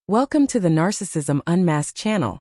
Welcome to the Narcissism Unmasked channel,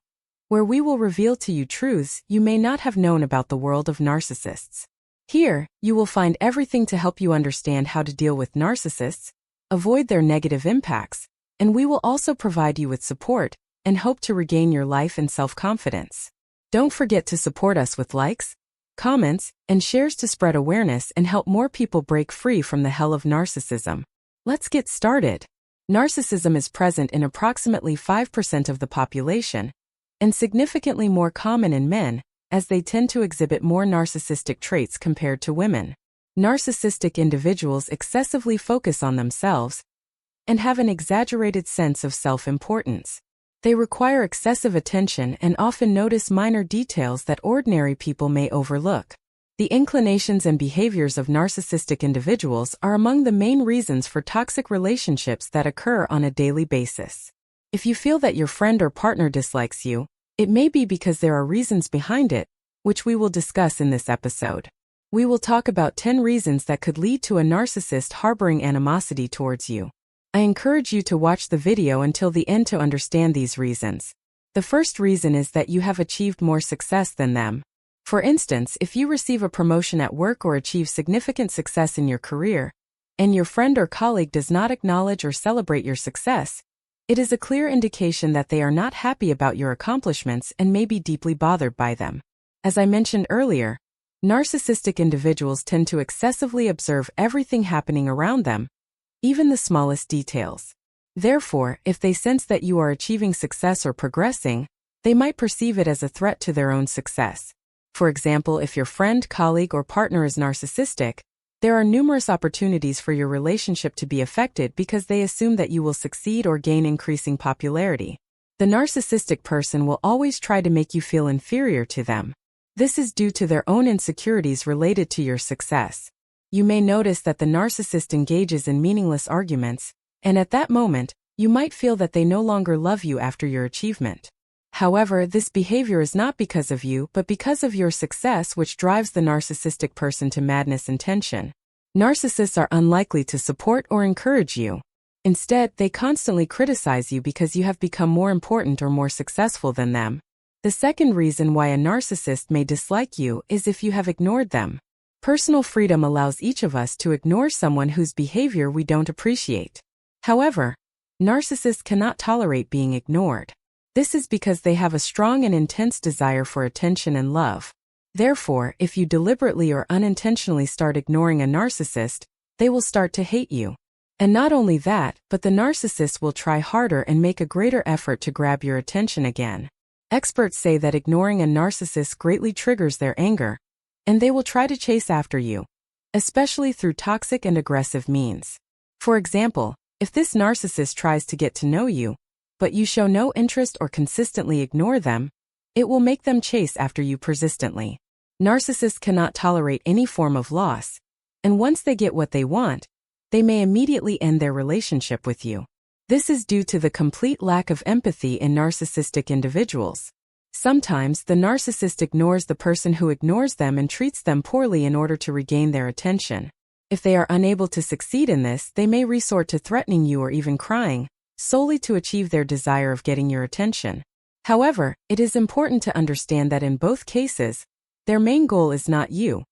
where we will reveal to you truths you may not have known about the world of narcissists. Here, you will find everything to help you understand how to deal with narcissists, avoid their negative impacts, and we will also provide you with support and hope to regain your life and self-confidence. Don't forget to support us with likes, comments, and shares to spread awareness and help more people break free from the hell of narcissism. Let's get started. Narcissism is present in approximately 5% of the population, and significantly more common in men, as they tend to exhibit more narcissistic traits compared to women. Narcissistic individuals excessively focus on themselves and have an exaggerated sense of self-importance. They require excessive attention and often notice minor details that ordinary people may overlook. The inclinations and behaviors of narcissistic individuals are among the main reasons for toxic relationships that occur on a daily basis. If you feel that your friend or partner dislikes you, it may be because there are reasons behind it, which we will discuss in this episode. We will talk about 10 reasons that could lead to a narcissist harboring animosity towards you. I encourage you to watch the video until the end to understand these reasons. The first reason is that you have achieved more success than them. For instance, if you receive a promotion at work or achieve significant success in your career, and your friend or colleague does not acknowledge or celebrate your success, it is a clear indication that they are not happy about your accomplishments and may be deeply bothered by them. As I mentioned earlier, narcissistic individuals tend to excessively observe everything happening around them, even the smallest details. Therefore, if they sense that you are achieving success or progressing, they might perceive it as a threat to their own success. For example, if your friend, colleague, or partner is narcissistic, there are numerous opportunities for your relationship to be affected because they assume that you will succeed or gain increasing popularity. The narcissistic person will always try to make you feel inferior to them. This is due to their own insecurities related to your success. You may notice that the narcissist engages in meaningless arguments, and at that moment, you might feel that they no longer love you after your achievement. However, this behavior is not because of you but because of your success, which drives the narcissistic person to madness and tension. Narcissists are unlikely to support or encourage you. Instead, they constantly criticize you because you have become more important or more successful than them. The second reason why a narcissist may dislike you is if you have ignored them. Personal freedom allows each of us to ignore someone whose behavior we don't appreciate. However, narcissists cannot tolerate being ignored. This is because they have a strong and intense desire for attention and love. Therefore, if you deliberately or unintentionally start ignoring a narcissist, they will start to hate you. And not only that, but the narcissist will try harder and make a greater effort to grab your attention again. Experts say that ignoring a narcissist greatly triggers their anger, and they will try to chase after you, especially through toxic and aggressive means. For example, if this narcissist tries to get to know you, but you show no interest or consistently ignore them, it will make them chase after you persistently. Narcissists cannot tolerate any form of loss, and once they get what they want, they may immediately end their relationship with you. This is due to the complete lack of empathy in narcissistic individuals. Sometimes, the narcissist ignores the person who ignores them and treats them poorly in order to regain their attention. If they are unable to succeed in this, they may resort to threatening you or even crying, solely to achieve their desire of getting your attention. However, it is important to understand that in both cases, their main goal is not you,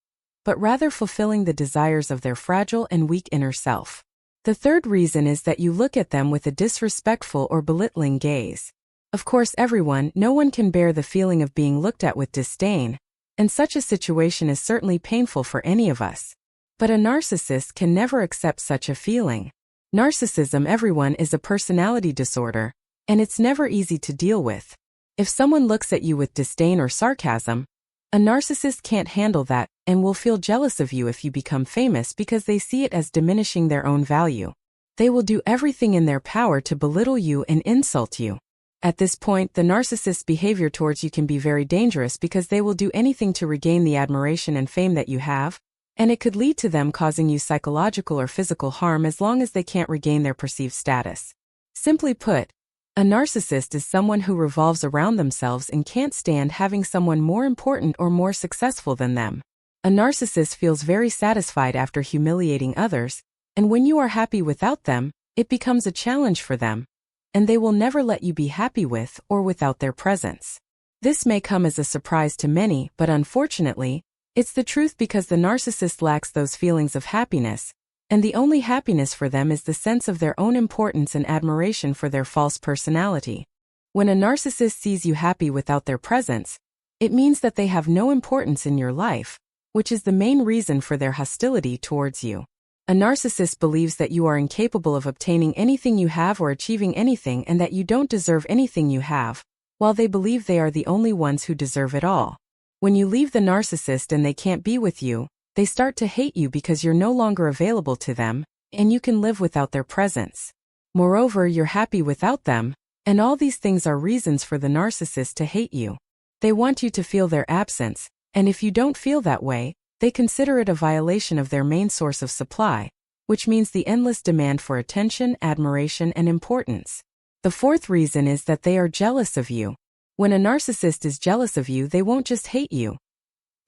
but rather fulfilling the desires of their fragile and weak inner self. The third reason is that you look at them with a disrespectful or belittling gaze. Of course, no one can bear the feeling of being looked at with disdain, and such a situation is certainly painful for any of us. But a narcissist can never accept such a feeling. Narcissism is a personality disorder, and it's never easy to deal with. If someone looks at you with disdain or sarcasm, a narcissist can't handle that and will feel jealous of you if you become famous because they see it as diminishing their own value. They will do everything in their power to belittle you and insult you. At this point, the narcissist's behavior towards you can be very dangerous because they will do anything to regain the admiration and fame that you have, and it could lead to them causing you psychological or physical harm as long as they can't regain their perceived status. Simply put, a narcissist is someone who revolves around themselves and can't stand having someone more important or more successful than them. A narcissist feels very satisfied after humiliating others, and when you are happy without them, it becomes a challenge for them. and they will never let you be happy with or without their presence. This may come as a surprise to many, but unfortunately, it's the truth because the narcissist lacks those feelings of happiness, and the only happiness for them is the sense of their own importance and admiration for their false personality. When a narcissist sees you happy without their presence, it means that they have no importance in your life, which is the main reason for their hostility towards you. A narcissist believes that you are incapable of obtaining anything you have or achieving anything and that you don't deserve anything you have, while they believe they are the only ones who deserve it all. When you leave the narcissist and they can't be with you, they start to hate you because you're no longer available to them, and you can live without their presence. Moreover, you're happy without them, and all these things are reasons for the narcissist to hate you. They want you to feel their absence, and if you don't feel that way, they consider it a violation of their main source of supply, which means the endless demand for attention, admiration, and importance. The fourth reason is that they are jealous of you. When a narcissist is jealous of you, they won't just hate you.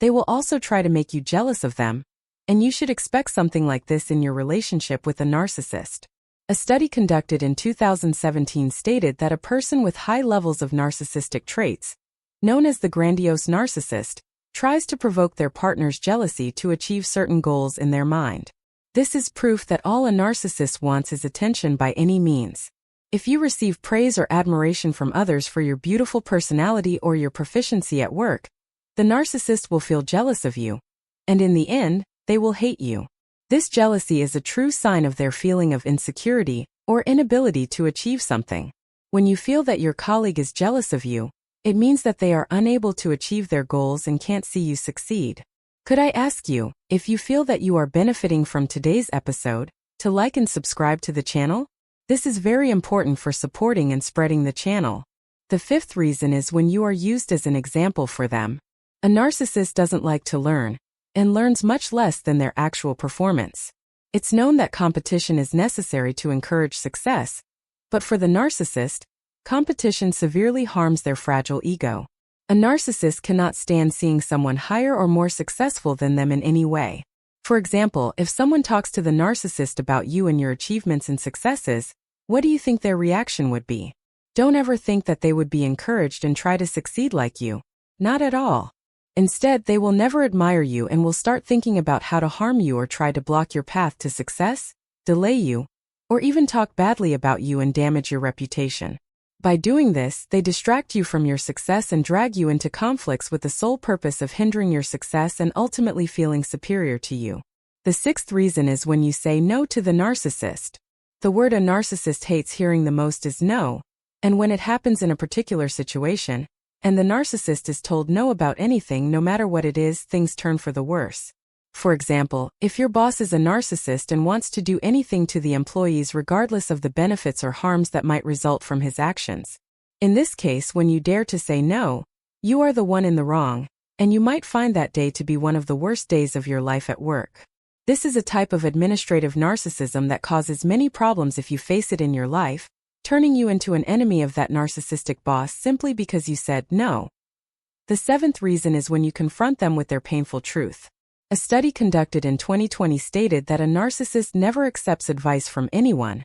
They will also try to make you jealous of them, and you should expect something like this in your relationship with a narcissist. A study conducted in 2017 stated that a person with high levels of narcissistic traits, known as the grandiose narcissist, tries to provoke their partner's jealousy to achieve certain goals in their mind. This is proof that all a narcissist wants is attention by any means. If you receive praise or admiration from others for your beautiful personality or your proficiency at work, the narcissist will feel jealous of you, and in the end, they will hate you. This jealousy is a true sign of their feeling of insecurity or inability to achieve something. When you feel that your colleague is jealous of you, it means that they are unable to achieve their goals and can't see you succeed. Could I ask you, if you feel that you are benefiting from today's episode, to like and subscribe to the channel? This is very important for supporting and spreading the channel. The fifth reason is when you are used as an example for them. A narcissist doesn't like to learn, and learns much less than their actual performance. It's known that competition is necessary to encourage success, but for the narcissist, competition severely harms their fragile ego. A narcissist cannot stand seeing someone higher or more successful than them in any way. For example, if someone talks to the narcissist about you and your achievements and successes, what do you think their reaction would be? Don't ever think that they would be encouraged and try to succeed like you. Not at all. Instead, they will never admire you and will start thinking about how to harm you or try to block your path to success, delay you, or even talk badly about you and damage your reputation. By doing this, they distract you from your success and drag you into conflicts with the sole purpose of hindering your success and ultimately feeling superior to you. The sixth reason is when you say no to the narcissist. The word a narcissist hates hearing the most is no, and when it happens in a particular situation, and the narcissist is told no about anything no matter what it is, things turn for the worse. For example, if your boss is a narcissist and wants to do anything to the employees regardless of the benefits or harms that might result from his actions. In this case, when you dare to say no, you are the one in the wrong, and you might find that day to be one of the worst days of your life at work. This is a type of administrative narcissism that causes many problems if you face it in your life, turning you into an enemy of that narcissistic boss simply because you said no. The seventh reason is when you confront them with their painful truth. A study conducted in 2020 stated that a narcissist never accepts advice from anyone,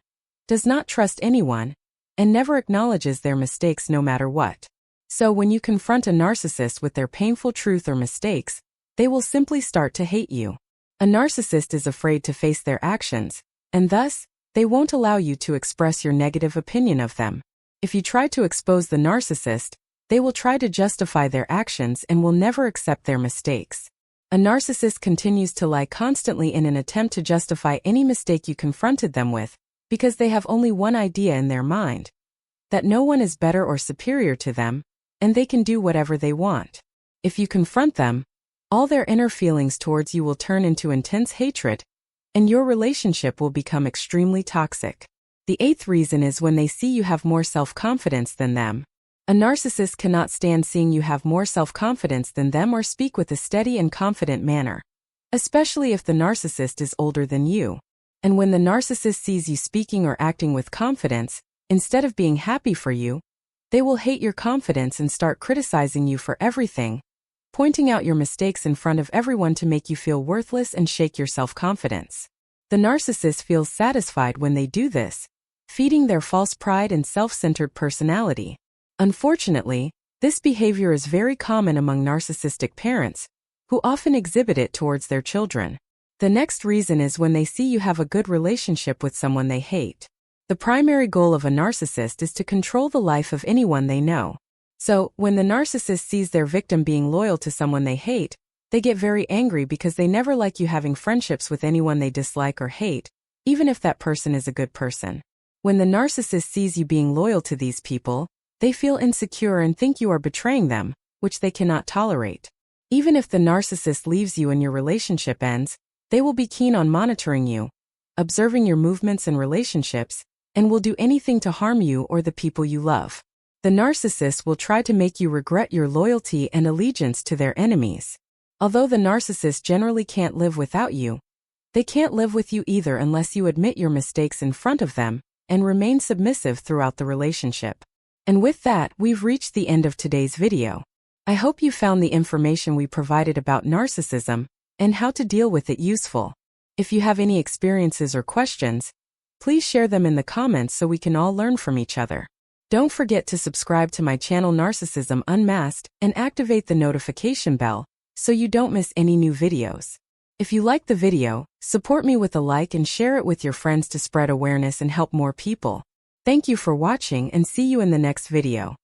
does not trust anyone, and never acknowledges their mistakes no matter what. So when you confront a narcissist with their painful truth or mistakes, they will simply start to hate you. A narcissist is afraid to face their actions, and thus, they won't allow you to express your negative opinion of them. If you try to expose the narcissist, they will try to justify their actions and will never accept their mistakes. A narcissist continues to lie constantly in an attempt to justify any mistake you confronted them with, because they have only one idea in their mind: that no one is better or superior to them, and they can do whatever they want. If you confront them, all their inner feelings towards you will turn into intense hatred, and your relationship will become extremely toxic. The eighth reason is when they see you have more self-confidence than them. A narcissist cannot stand seeing you have more self-confidence than them or speak with a steady and confident manner, especially if the narcissist is older than you. And when the narcissist sees you speaking or acting with confidence, instead of being happy for you, they will hate your confidence and start criticizing you for everything, pointing out your mistakes in front of everyone to make you feel worthless and shake your self-confidence. The narcissist feels satisfied when they do this, feeding their false pride and self-centered personality. Unfortunately, this behavior is very common among narcissistic parents, who often exhibit it towards their children. The next reason is when they see you have a good relationship with someone they hate. The primary goal of a narcissist is to control the life of anyone they know. So, when the narcissist sees their victim being loyal to someone they hate, they get very angry because they never like you having friendships with anyone they dislike or hate, even if that person is a good person. When the narcissist sees you being loyal to these people, they feel insecure and think you are betraying them, which they cannot tolerate. Even if the narcissist leaves you and your relationship ends, they will be keen on monitoring you, observing your movements and relationships, and will do anything to harm you or the people you love. The narcissist will try to make you regret your loyalty and allegiance to their enemies. Although the narcissist generally can't live without you, they can't live with you either unless you admit your mistakes in front of them and remain submissive throughout the relationship. And with that, we've reached the end of today's video. I hope you found the information we provided about narcissism and how to deal with it useful. If you have any experiences or questions, please share them in the comments so we can all learn from each other. Don't forget to subscribe to my channel Narcissism Unmasked and activate the notification bell so you don't miss any new videos. If you like the video, support me with a like and share it with your friends to spread awareness and help more people. Thank you for watching and see you in the next video.